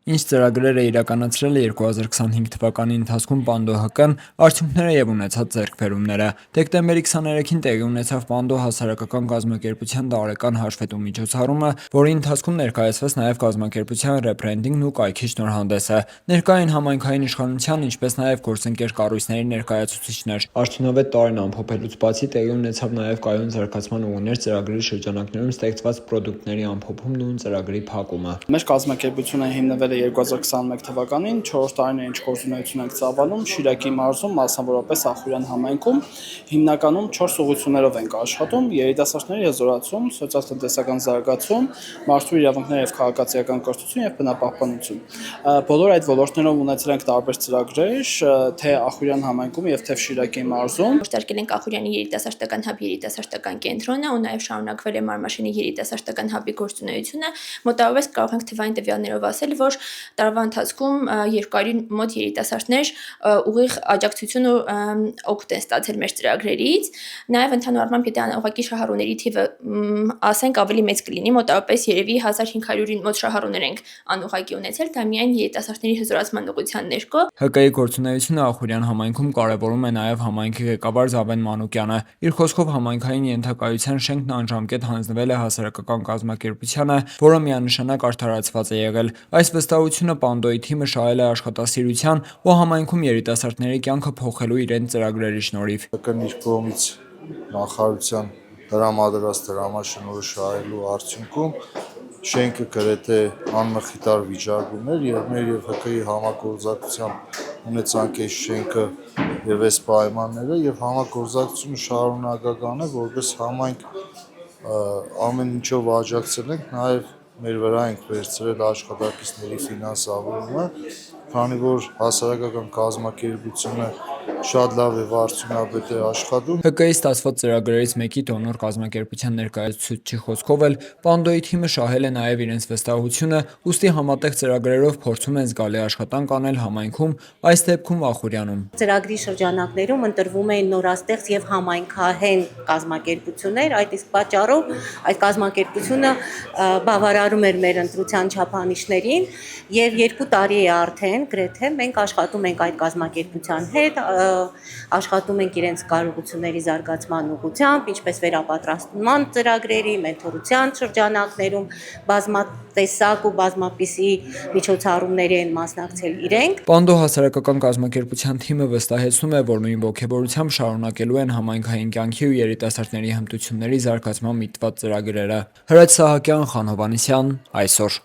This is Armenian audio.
Ինչ ծրագրեր է իրականացրել 2025 թվականի ընթացքում Պանդո ՀԿ-ն, արդյունքները եւ ունեցած ձեռքբերումները։ Դեկտեմբերի 23-ին տեղի ունեցավ Պանդո հասարակական կազմակերպության տարեկան հաշվետու միջոցառումը, որի ընթացքում ներկայացվեց նաեւ կազմակերպության ռեբրենդինգն ու կայքի շնորհանդեսը։ Ներկա էին համայնքային իշխանության, ինչպես նաեւ գործընկեր կառույցների ներկայացուցիչներ։ Արդյունավետ տարին ամփոփելուց բացի տեղի ունեցավ նաեւ կայուն զարգացման ուղիներ ծրագրի շրջանակներում ստեղծված պրոդուկտների ամփոփումն ու ծրագրի փակումը։ Մեր կազմակերպությունը հիմնվել է 2021 թվականին, 4 տարիներ ինչ գործունեություն ենք ծավալում Շիրակի մարզում, մասնավորապես Ախուրյան համայնքում, հիմնականում 4 ուղղություններով ենք աշխատում՝ երիտասարդների հզորացում, սոցիալ-տնտեսական զարգացում, մարդու իրավունքներ եւ քաղաքացիական կրթություն եւ բնապահպանություն։ Բոլոր այդ ոլորտներով ունեցել ենք տարբեր ծրագրեր, թե Ախուրյան համայնքում եւ թե Շիրակի մարզում։ Ստարկել ենք Ախուրյանի երիտասարդական հաբ երիտասարդական կենտրոնը ու նաև շարունակվել է Մարմաշենի երիտասարդական հաբի գործունեությունը։ Մոտավորապես կարող ենք թվային տվյալներով ասել, որ տարվա ընթացքում 200-ի մոտ երիտասարդներ ուղիղ աջակցություն ու օգուտ են ստացել մեր ծրագրերից։ Նաև ընդհանուր առմամբ եթե ուղղակի շահառուների թիվը ասենք ավելի մեծ կլինի, մոտավորապես երևի 1500-ի մոտ շահառուներ ենք անուղղակի ունեցել, դա միայն երիտասարդների հզորացման ուղղության ներքո։ ՀԿ-ի գործունեությունը Ախուրյան համայնքում կարևորում է նաև համայնքի ղեկավար Զավեն Մանուկյանը։ Իր խոսքով համայնքային ենթակայության շենքն անժամկետ հանձնվել է հասարակական կազմակերպությանը, որը միանշանակ արդարացված է եղել։ Այս վստահությունը Պանդոյի թիմը շահել է աշխատասիրության ու համայնքում երիտասարդների կյանքը փոխելու իրենց ծրագրերի շնորհիվ։ ՀԿ-ն իր կողմից նախարարության դրամադրած դրամաշնորհը շահելու արդյունքում շենքը գրեթե անմխիթար վիճակում էր եւ մեր եւ ՀԿ-ի համագործակցությամբ ունեցանք այս շենքը եւ այս պայմանները եւ համագործակցությունը շարունակական է, որպես համայնք ամեն ինչով աջակցել ենք, նաեւ մեր վրա ենք վերցրել աշխատակիցների ֆինանսավորումը, քանի որ հասարակական կազմակերպությունը շատ լավ եւ արդյունավետ է աշխատում։ ՀԿ-ի ստացված ծրագրերից մեկի դոնոր կազմակերպության ներկայացուցչի խոսքով էլ Պանդոյի թիմը շահել է նաև իրենց վստահությունը, ուստի համատեղ ծրագրերով փորձում են զգալի աշխատանք անել համայնքում, այս դեպքում Ախուրյանում։ Ծրագրի շրջանակներում ընտրվում էին նորաստեղծ եւ համայնքահեն կազմակերպություններ, այդ իսկ պատճառով այդ կազմակերպությունը բավարարում էր մեր ընտրության չափանիշներին եւ 2 տարի է արդեն գրեթե մենք աշխատում ենք այդ կազմակերպության հետ, աշխատում ենք իրենց կարողությունների զարգացման ուղղությամբ, ինչպես վերապատրաստման ծրագրերի, մենթորության շրջանակներում բազմատեսակ ու բազմապիսի միջոցառումների են մասնակցել իրենք։ Պանդո հասարակական կազմակերպության թիմը վստահեցնում է, որ նույն ողջավորությամբ շարունակելու են համայնքային կյանքի ու երիտասարդների հմտությունների զարգացման միտված ծրագրերը։ Հրաչ Սահակյան, Խան Հովհաննիսյան, այսօր։